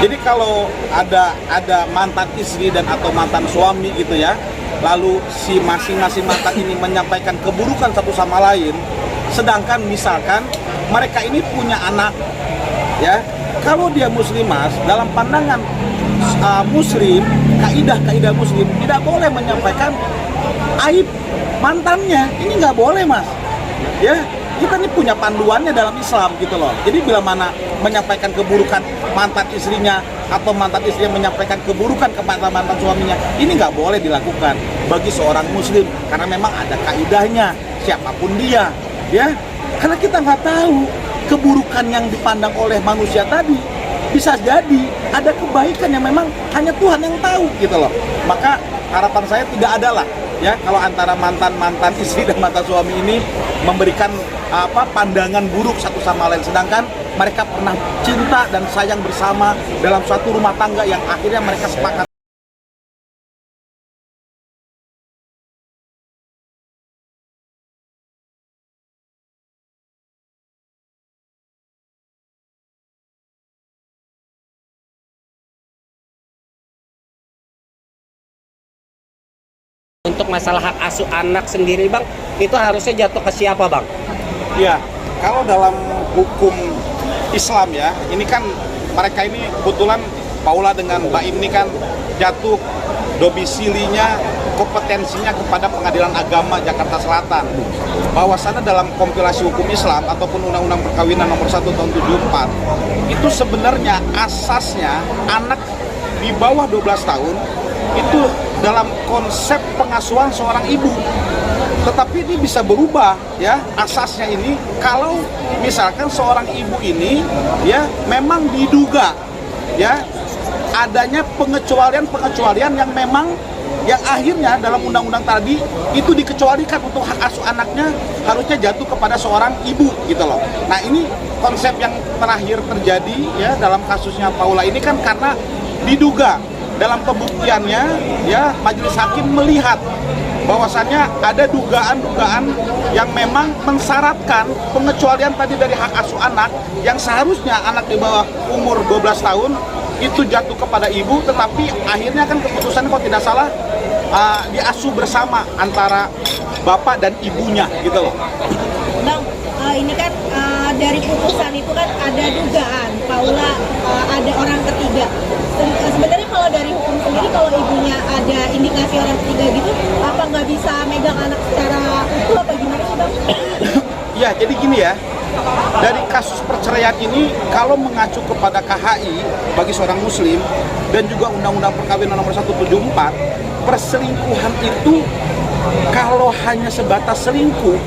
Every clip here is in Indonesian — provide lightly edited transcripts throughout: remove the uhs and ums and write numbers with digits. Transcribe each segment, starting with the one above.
Jadi kalau ada mantan istri dan atau mantan suami gitu ya, lalu si masing-masing mantan ini menyampaikan keburukan satu sama lain, sedangkan misalkan mereka ini punya anak, ya, kalau dia muslim mas, dalam pandangan muslim, kaidah muslim tidak boleh menyampaikan aib mantannya, ini nggak boleh mas, ya. Kita ini punya panduannya dalam Islam gitu loh. Jadi bila mana menyampaikan keburukan mantan istrinya atau mantan istrinya menyampaikan keburukan kepada mantan suaminya, ini nggak boleh dilakukan bagi seorang muslim, karena memang ada kaidahnya siapapun dia, ya. Karena kita nggak tahu keburukan yang dipandang oleh manusia tadi, bisa jadi ada kebaikan yang memang hanya Tuhan yang tahu gitu loh. Maka harapan saya tidak ada lah, ya, kalau antara mantan istri dan mantan suami ini memberikan pandangan buruk satu sama lain, sedangkan mereka pernah cinta dan sayang bersama dalam suatu rumah tangga yang akhirnya mereka sepakat. Untuk masalah hak asuh anak sendiri bang, itu harusnya jatuh ke siapa bang? Ya, kalau dalam hukum Islam ya, ini kan mereka ini kebetulan Paula dengan Baim ini kan jatuh domisilinya, kompetensinya kepada Pengadilan Agama Jakarta Selatan. Bahwasannya dalam kompilasi hukum Islam ataupun Undang-Undang Perkawinan nomor 1 tahun 74, itu sebenarnya asasnya anak di bawah 12 tahun itu dalam konsep pengasuhan seorang ibu. Tetapi ini bisa berubah ya asasnya ini kalau misalkan seorang ibu ini ya memang diduga ya adanya pengecualian yang memang yang akhirnya dalam undang-undang tadi itu dikecualikan untuk hak asuh anaknya harusnya jatuh kepada seorang ibu gitu loh. Nah, ini konsep yang terakhir terjadi ya dalam kasusnya Paula ini kan karena diduga dalam pembuktiannya ya majelis hakim melihat bahwasannya ada dugaan-dugaan yang memang mensyaratkan pengecualian tadi dari hak asuh anak yang seharusnya anak di bawah umur 12 tahun itu jatuh kepada ibu, tetapi akhirnya kan keputusan kalau tidak salah diasuh bersama antara bapak dan ibunya gitu loh. Bang, ini kan dari putusan itu kan ada dugaan Paula ada orang ketiga. Sebenarnya kalau dari hukum sendiri, kalau ibunya ada indikasi orang ketiga gitu, apa nggak bisa megang anak secara utuh apa gimana sih bang? Ya, jadi gini ya, dari kasus perceraian ini kalau mengacu kepada KHI bagi seorang muslim dan juga Undang-Undang Perkawinan nomor 174, perselingkuhan itu kalau hanya sebatas selingkuh,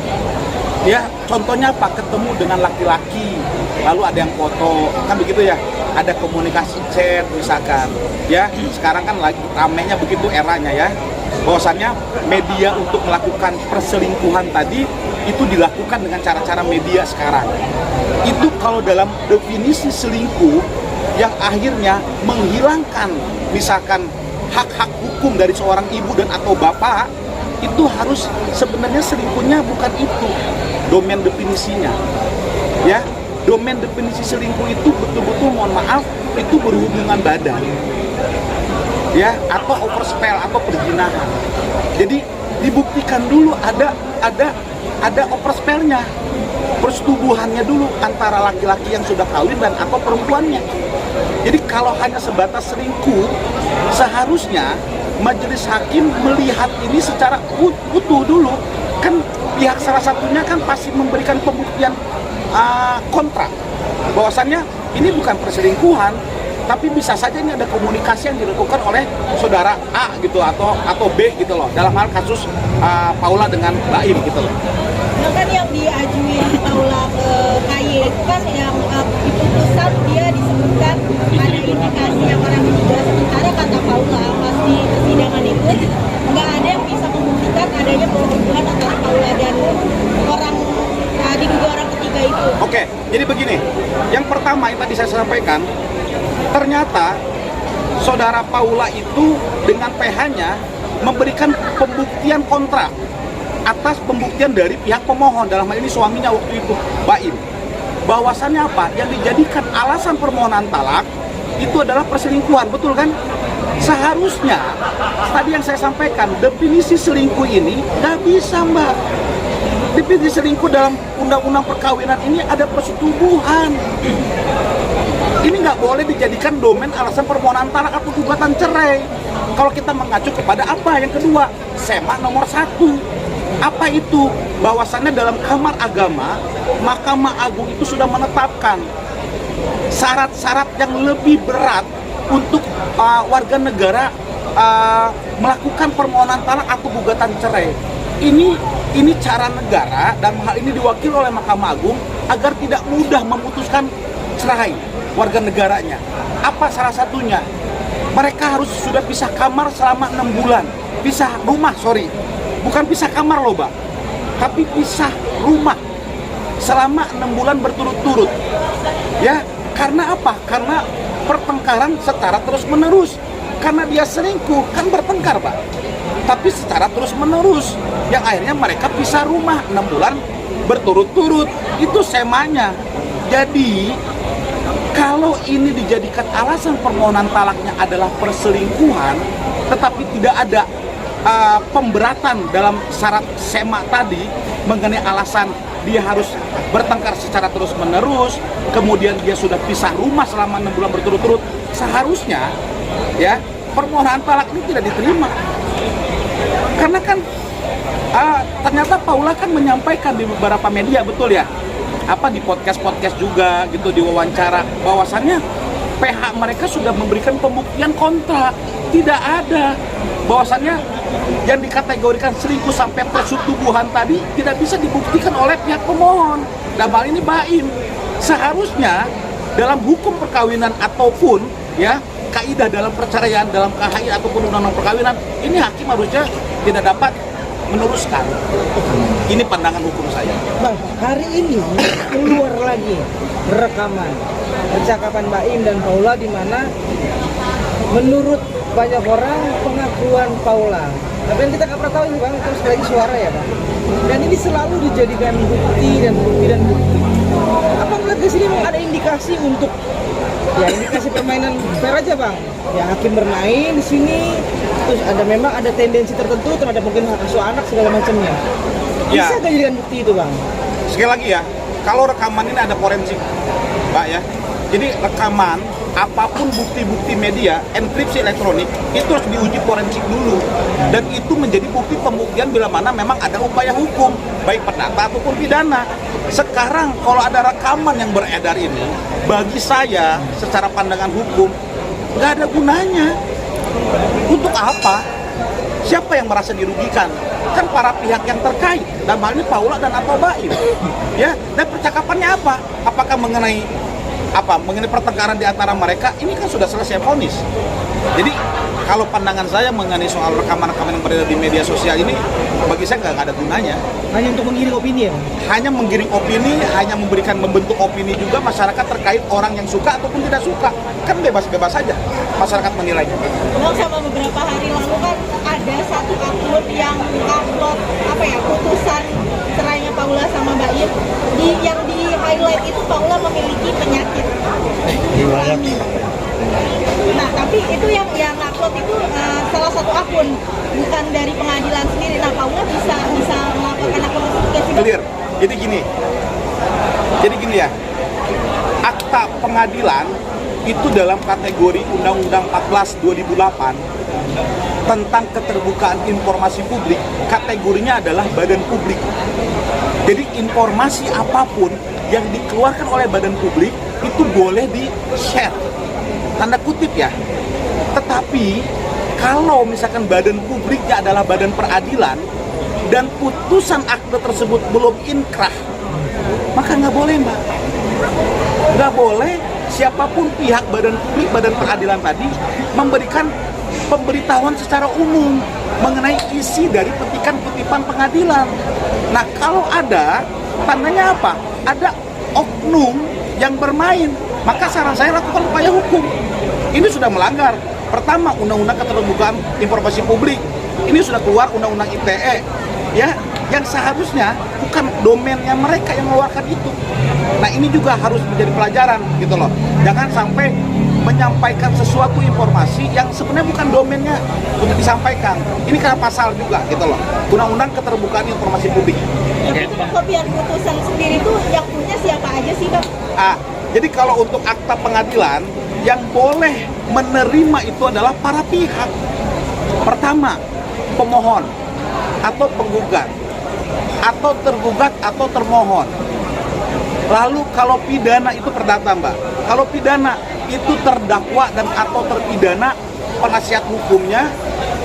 ya contohnya apa? Ketemu dengan laki-laki, lalu ada yang foto, kan begitu ya, ada komunikasi chat misalkan, ya sekarang kan lagi ramenya begitu eranya ya, bahwasannya media untuk melakukan perselingkuhan tadi itu dilakukan dengan cara-cara media sekarang. Itu kalau dalam definisi selingkuh yang akhirnya menghilangkan misalkan hak-hak hukum dari seorang ibu dan atau bapak, itu harus sebenarnya selingkuhnya bukan itu domain definisinya, ya. Domain definisi selingkuh itu betul-betul mohon maaf itu berhubungan badan, ya, atau overspell atau perzinahan. Jadi dibuktikan dulu ada overspellnya, persetubuhannya dulu antara laki-laki yang sudah kawin dan atau perempuannya. Jadi kalau hanya sebatas selingkuh, seharusnya majelis hakim melihat ini secara utuh dulu. Kan pihak salah satunya kan pasti memberikan pembuktian kontra bahwasannya ini bukan perselingkuhan, tapi bisa saja ini ada komunikasi yang dilakukan oleh saudara A gitu atau B gitu loh dalam hal kasus Paula dengan Baim gitu loh. Nah kan yang diajuin Paula ke KY itu kan yang di putusan dia disebutkan ada indikasi yang orang diduga, sementara kata Paula pas di persidangan itu nggak ada yang bisa membuktikan adanya perselingkuhan antara Paula dan orang diduga orang ketiga itu. Oke, jadi begini, yang pertama yang tadi saya sampaikan, ternyata saudara Paula itu dengan PH-nya memberikan pembuktian kontra atas pembuktian dari pihak pemohon, dalam hal ini suaminya waktu itu, Baim. Bahwasannya apa? Yang dijadikan alasan permohonan talak itu adalah perselingkuhan, betul kan? Seharusnya tadi yang saya sampaikan, definisi selingkuh ini nggak bisa, Mbak. Definisi selingkuh dalam undang-undang perkawinan ini ada persetubuhan. Ini nggak boleh dijadikan domain alasan permohonan talak atau gugatan cerai. Kalau kita mengacu kepada apa? Yang kedua, SEMA nomor 1. Apa itu? Bahwasannya dalam Kamar Agama, Mahkamah Agung itu sudah menetapkan syarat-syarat yang lebih berat untuk warga negara melakukan permohonan talak atau gugatan cerai. Ini cara negara dan hal ini diwakili oleh Mahkamah Agung agar tidak mudah memutuskan cerai warga negaranya. Apa salah satunya? Mereka harus sudah pisah kamar selama 6 bulan. Pisah rumah, bukan pisah kamar loh, Mbak, tapi pisah rumah selama 6 bulan berturut-turut. Ya, karena apa? Karena pertengkaran secara terus-menerus. Karena dia selingkuh, kan bertengkar, Pak. Tapi secara terus-menerus, yang akhirnya mereka pisah rumah 6 bulan berturut-turut. Itu semanya. Jadi, kalau ini dijadikan alasan permohonan talaknya adalah perselingkuhan, tetapi tidak ada pemberatan dalam syarat SEMA tadi mengenai alasan dia harus bertengkar secara terus-menerus, kemudian dia sudah pisah rumah selama 6 bulan berturut-turut, seharusnya ya permohonan talak ini tidak diterima. Karena kan ternyata Paula kan menyampaikan di beberapa media, betul ya, di podcast juga gitu, di wawancara, bahwasannya pihak mereka sudah memberikan pembuktian kontra. Tidak ada bahwasannya yang dikategorikan selingkuh sampai persetubuhan tadi tidak bisa dibuktikan oleh pihak pemohon. Dalam hal ini Baim. Seharusnya dalam hukum perkawinan ataupun ya kaidah dalam perceraian, dalam KHI ataupun undang-undang perkawinan, ini hakim harusnya tidak dapat meneruskan. Ini pandangan hukum saya. Bang, hari ini keluar lagi rekaman percakapan Baim dan Paula di mana menurut banyak orang pengakuan Paula. Tapi yang kita nggak pernah tahu ini, Bang, terus lagi suara ya, Bang. Dan ini selalu dijadikan bukti dan bukti. Apa melihat di sini Bang ada indikasi untuk indikasi permainan fair aja, Bang? Ya hakim bermain di sini, terus memang ada tendensi tertentu terhadap mungkin hak asuh anak segala macamnya. Bisa nggak jadikan bukti itu, Bang? Sekali lagi ya, kalau rekaman ini ada forensik, Mbak ya. Jadi rekaman, apapun bukti-bukti media, enkripsi elektronik, itu harus diuji forensik dulu. Dan itu menjadi bukti pembuktian bila mana memang ada upaya hukum, baik perdata ataupun pidana. Sekarang kalau ada rekaman yang beredar ini, bagi saya secara pandangan hukum, nggak ada gunanya. Untuk apa? Siapa yang merasa dirugikan? Kan para pihak yang terkait, dalam hal ini Paula dan atau Baim. Ya, dan percakapannya apa? Apakah mengenai pertengkaran di antara mereka? Ini kan sudah selesai vonis. Jadi kalau pandangan saya mengenai soal rekaman-rekaman yang beredar di media sosial ini, bagi saya nggak ada gunanya. Hanya untuk menggiring opini ya? Hanya menggiring opini, hanya membentuk opini juga masyarakat terkait orang yang suka ataupun tidak suka. Kan bebas-bebas saja masyarakat menilainya. Bang, sama beberapa hari lalu kan ada satu akun yang upload putusan cerainya Paula sama Baim. Yang di highlight itu Paula memiliki penyakit. Nah, tapi itu yang upload itu salah satu akun, bukan dari pengadilan sendiri. Nah, Paula bisa melakukan akun tersebut. Clear. Jadi gini ya. Akta pengadilan itu dalam kategori Undang-Undang 14 2008 tentang keterbukaan informasi publik, kategorinya adalah badan publik. Jadi informasi apapun yang dikeluarkan oleh badan publik itu boleh di-share, tanda kutip ya. Tetapi kalau misalkan badan publiknya adalah badan peradilan dan putusan akte tersebut belum inkrah, maka nggak boleh, Mbak. Nggak boleh siapapun pihak badan publik, badan peradilan tadi memberikan pemberitahuan secara umum mengenai isi dari petikan-petikan pengadilan. Nah, kalau ada, tandanya apa? Ada oknum yang bermain, maka saran saya lakukan upaya hukum. Ini sudah melanggar. Pertama, Undang-Undang Keterbukaan Informasi Publik. Ini sudah keluar Undang-Undang ITE, ya, yang seharusnya bukan domainnya mereka yang mengeluarkan itu. Nah, ini juga harus menjadi pelajaran gitu loh. Jangan sampai menyampaikan sesuatu informasi yang sebenarnya bukan domainnya untuk disampaikan. Ini karena pasal juga gitu loh. Undang-Undang Keterbukaan Informasi Publik. Tapi kopian putusan sendiri itu yang punya siapa aja sih, Bang? Jadi kalau untuk akta pengadilan yang boleh menerima itu adalah para pihak. Pertama, pemohon atau penggugat atau tergugat atau termohon. Lalu kalau pidana itu perdata, Mbak. Kalau pidana itu terdakwa dan atau terpidana, penasihat hukumnya,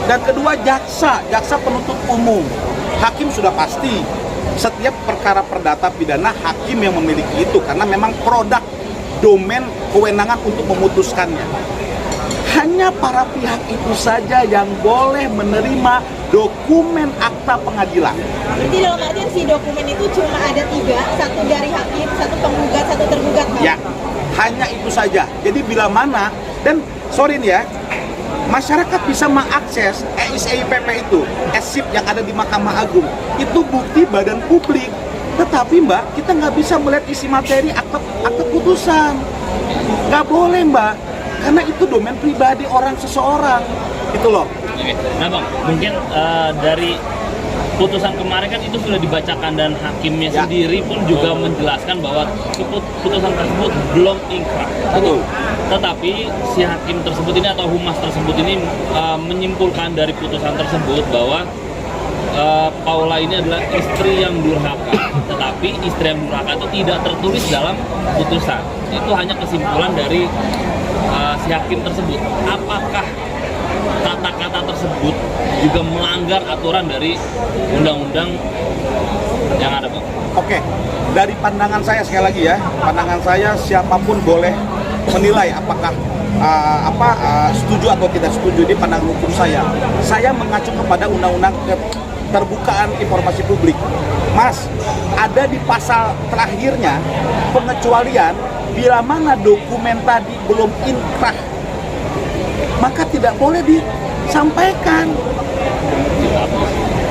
dan kedua jaksa penuntut umum. Hakim sudah pasti. Setiap perkara perdata pidana hakim yang memiliki itu karena memang produk domain kewenangan untuk memutuskannya. Hanya para pihak itu saja yang boleh menerima dokumen akta pengadilan. Jadi dalam artian si dokumen itu cuma ada 3, satu dari hakim, satu penggugat, satu tergugat, Bang? Ya, hanya itu saja. Jadi bila mana, dan sorry nih ya, masyarakat bisa mengakses EISIPP itu, ESIP yang ada di Mahkamah Agung, itu bukti badan publik. Tetapi Mbak, kita nggak bisa melihat isi materi akte putusan. Nggak boleh Mbak, karena itu domain pribadi orang seseorang. Itu loh. Oke. Nah Bang, mungkin dari putusan kemarin kan itu sudah dibacakan dan hakimnya sendiri pun juga menjelaskan bahwa putusan tersebut belum ingkrah. Betul. Tetapi si hakim tersebut ini atau humas tersebut ini menyimpulkan dari putusan tersebut bahwa Paula ini adalah istri yang durhaka, tetapi istri yang durhaka itu tidak tertulis dalam putusan. Itu hanya kesimpulan dari si hakim tersebut. Apakah kata-kata tersebut juga melanggar aturan dari undang-undang yang ada, Bang? Oke, dari pandangan saya sekali lagi ya, pandangan saya siapapun boleh menilai apakah setuju atau tidak setuju di pandangan hukum saya. Saya mengacu kepada undang-undang Keterbukaan Informasi Publik. Mas, ada di pasal terakhirnya pengecualian bila mana dokumen tadi belum inkrah, maka tidak boleh disampaikan.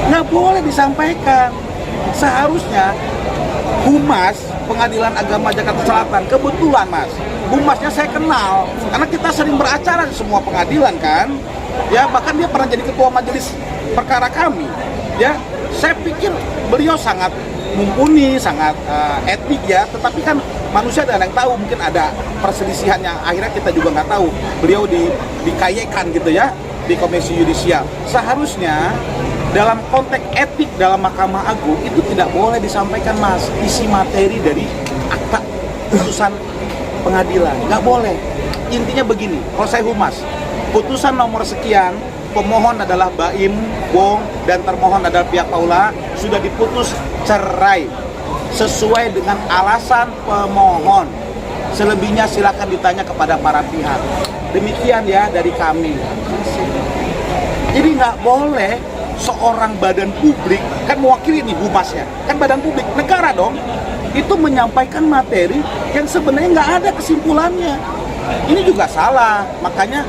Nggak boleh disampaikan. Seharusnya Humas Pengadilan Agama Jakarta Selatan, kebetulan Mas, Humasnya saya kenal, karena kita sering beracara di semua pengadilan kan, ya bahkan dia pernah jadi ketua majelis perkara kami, ya. Saya pikir beliau sangat mumpuni, sangat etik ya, tetapi kan manusia ada yang tahu, mungkin ada perselisihan yang akhirnya kita juga nggak tahu. Beliau dikayekan gitu ya di Komisi Yudisial. Seharusnya dalam konteks etik dalam Mahkamah Agung itu tidak boleh disampaikan Mas isi materi dari akta putusan pengadilan, nggak boleh. Intinya begini, kalau saya humas, putusan nomor sekian, pemohon adalah Baim, Wong, dan termohon adalah pihak Paula, sudah diputus cerai sesuai dengan alasan pemohon. Selebihnya silakan ditanya kepada para pihak. Demikian ya dari kami. Jadi nggak boleh seorang badan publik, kan mewakili nih humasnya, kan badan publik, negara dong, itu menyampaikan materi yang sebenarnya nggak ada kesimpulannya. Ini juga salah, makanya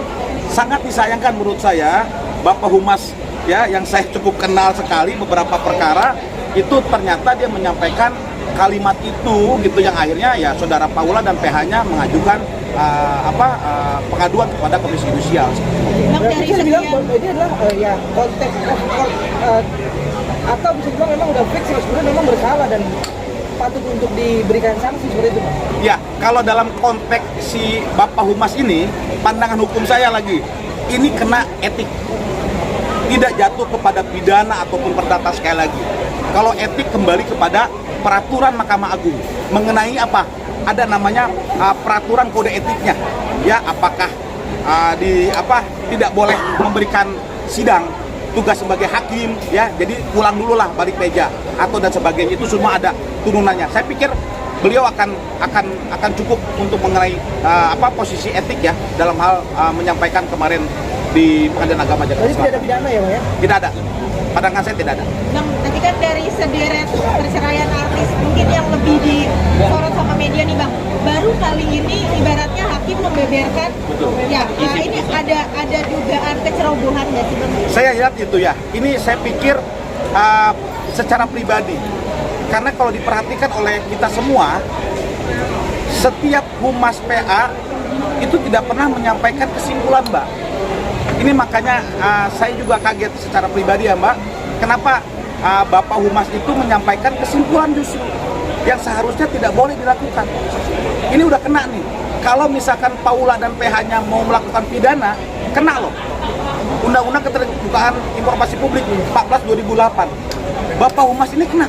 sangat disayangkan menurut saya, Bapak Humas ya yang saya cukup kenal sekali beberapa perkara, itu ternyata dia menyampaikan kalimat itu gitu yang akhirnya ya saudara Paula dan PH-nya mengajukan pengaduan kepada Komisi Yudisial. Berarti saya bilang ini adalah ya konteks atau bisa dibilang memang udah fix sebenarnya memang bersalah dan patut untuk diberikan sanksi seperti itu, Pak. Ya, kalau dalam konteks si Bapak Humas ini, pandangan hukum saya lagi, ini kena etik. Tidak jatuh kepada pidana ataupun perdata sekali lagi. Kalau etik kembali kepada peraturan Mahkamah Agung mengenai apa? Ada namanya peraturan kode etiknya. Ya, apakah tidak boleh memberikan sidang tugas sebagai hakim ya, jadi pulang dulu lah balik meja atau dan sebagainya, itu semua ada turunannya. Saya pikir beliau akan cukup untuk mengenai posisi etik ya dalam hal menyampaikan kemarin di Pengadilan Agama Jakarta Selatan. Jadi tidak ada pidana ya, Pak ya? Tidak ada. Pandangan saya tidak ada. Bang, tadi kan dari sederet perceraian artis mungkin yang lebih disorot sama media nih Bang, baru kali ini ibaratnya hakim membeberkan. Betul. Ya, ini ada dugaan kecerobohan nggak sih Bang? Saya lihat itu ya, ini saya pikir secara pribadi, karena kalau diperhatikan oleh kita semua, setiap humas PA itu tidak pernah menyampaikan kesimpulan, Mbak. Ini makanya saya juga kaget secara pribadi ya, Mbak. Kenapa Bapak Humas itu menyampaikan kesimpulan justru yang seharusnya tidak boleh dilakukan. Ini udah kena nih. Kalau misalkan Paula dan PH-nya mau melakukan pidana, kena loh. Undang-Undang Keterbukaan Informasi Publik 14 2008. Bapak Humas ini kena.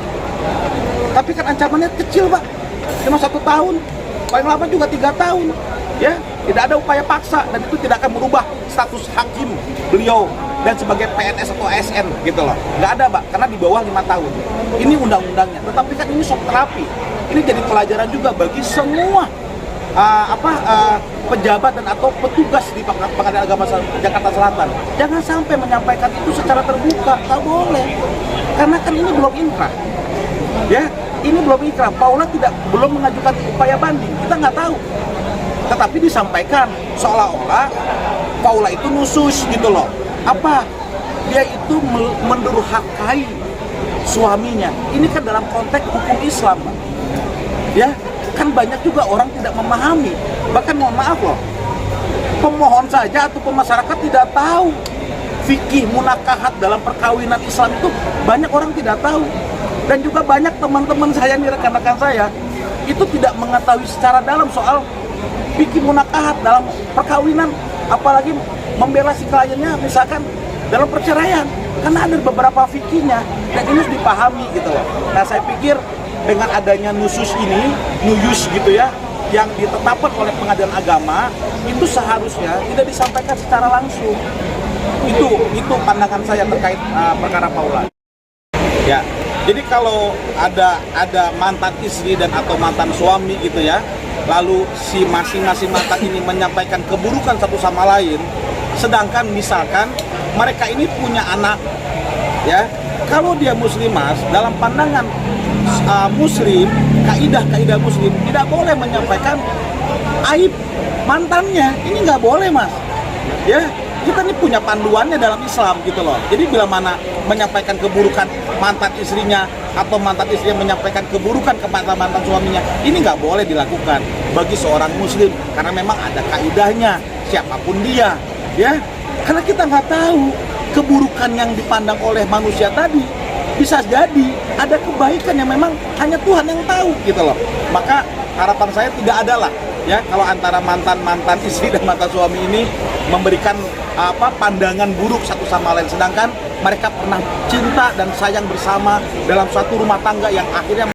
Tapi kan ancamannya kecil, Pak. Cuma 1 tahun. Paling lama juga 3 tahun. Ya, tidak ada upaya paksa dan itu tidak akan merubah status hakim beliau dan sebagai PNS atau ASN gitu loh. Nggak ada, Pak, karena di bawah 5 tahun. Ini undang-undangnya. Tetapi kan ini shock terapi. Ini jadi pelajaran juga bagi semua pejabat dan atau petugas di Pengadilan Agama Jakarta Selatan. Jangan sampai menyampaikan itu secara terbuka, nggak boleh. Karena kan ini belum inkrah. Ya, ini belum inkrah. Paula belum mengajukan upaya banding. Kita nggak tahu. Tetapi disampaikan seolah-olah Paula itu nusus gitu loh. Apa? Dia itu mendurhakai suaminya. Ini kan dalam konteks hukum Islam, Pak. Ya, kan banyak juga orang tidak memahami. Bahkan mohon maaf loh, pemohon saja atau masyarakat tidak tahu fikih munakahat dalam perkawinan Islam itu banyak orang tidak tahu. Dan juga banyak teman-teman saya nih, rekan-rekan saya itu tidak mengetahui secara dalam soal fikih munakahat dalam perkawinan, apalagi membela si kliennya misalkan dalam perceraian, karena ada beberapa fikihnya dan ini harus dipahami gitu loh. Nah, saya pikir dengan adanya nuyus gitu ya, yang ditetapkan oleh Pengadilan Agama, itu seharusnya tidak disampaikan secara langsung. Itu pandangan saya terkait perkara Paula. Ya, jadi kalau ada mantan istri dan atau mantan suami gitu ya, lalu si masing-masing mantan ini menyampaikan keburukan satu sama lain, sedangkan misalkan mereka ini punya anak, ya, kalau dia muslimah, dalam pandangan muslim, kaidah muslim tidak boleh menyampaikan aib mantannya. Ini nggak boleh, Mas. Ya, kita ini punya panduannya dalam Islam gitu loh. Jadi bila mana menyampaikan keburukan mantan istrinya atau mantan istrinya menyampaikan keburukan ke mantan suaminya, ini nggak boleh dilakukan bagi seorang muslim karena memang ada kaidahnya siapapun dia, ya. Karena kita nggak tahu keburukan yang dipandang oleh manusia tadi bisa jadi ada kebaikan yang memang hanya Tuhan yang tahu gitu loh. Maka harapan saya tidak ada lah ya kalau antara mantan istri dan mantan suami ini memberikan pandangan buruk satu sama lain, sedangkan mereka pernah cinta dan sayang bersama dalam suatu rumah tangga yang akhirnya